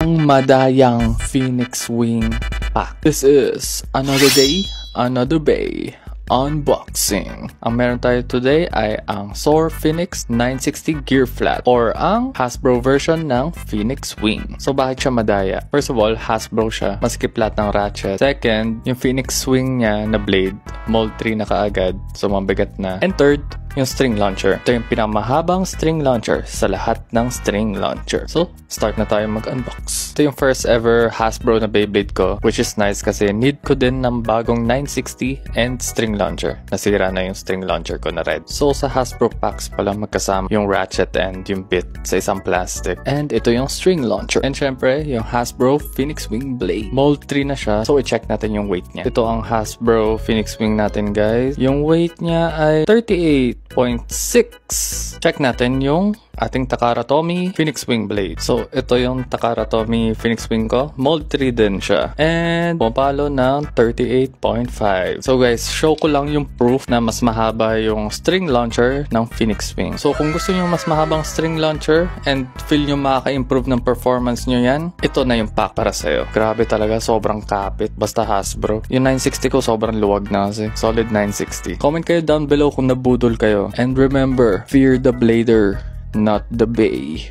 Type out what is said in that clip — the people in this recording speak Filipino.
Ang madayang Phoenix Wing Pack. This is another day, another bay unboxing. Ang meron tayo today ay ang Soar Phoenix 960 Gear Flat or ang Hasbro version ng Phoenix Wing. So bakit siya madaya? First of all, Hasbro siya. Maski flat ng ratchet. Second, yung Phoenix Wing niya na blade, mold 3 na kaagad. So mabigat na. And third, yung string launcher. Ito yung pinakamahabang string launcher sa lahat ng string launcher. So, start na tayo mag-unbox. Ito yung first ever Hasbro na Beyblade ko, which is nice kasi need ko din ng bagong 960 and string launcher. Nasira na yung string launcher ko na red. So, sa Hasbro packs pala magkasama yung ratchet and yung bit sa isang plastic. And ito yung string launcher. And syempre, yung Hasbro Phoenix Wing Blade. Mold 3 na siya. So, i-check natin yung weight niya. Ito ang Hasbro Phoenix Wing natin, guys. Yung weight niya ay 38.6. Check natin yung ating Takara Tomy Phoenix Wing Blade. So, ito yung Takara Tomy Phoenix Wing ko. Mold 3 din siya. And pumapalo ng 38.5. So guys, show ko lang yung proof na mas mahaba yung string launcher ng Phoenix Wing. So, kung gusto nyo mas mahabang string launcher and feel nyo makaka-improve ng performance nyo yan, ito na yung pack para sa'yo. Grabe talaga, sobrang kapit. Basta Hasbro. Yung 960 ko, sobrang luwag na kasi. Solid 960. Comment kayo down below kung nabudol kayo. And remember, fear the blader, not the bay.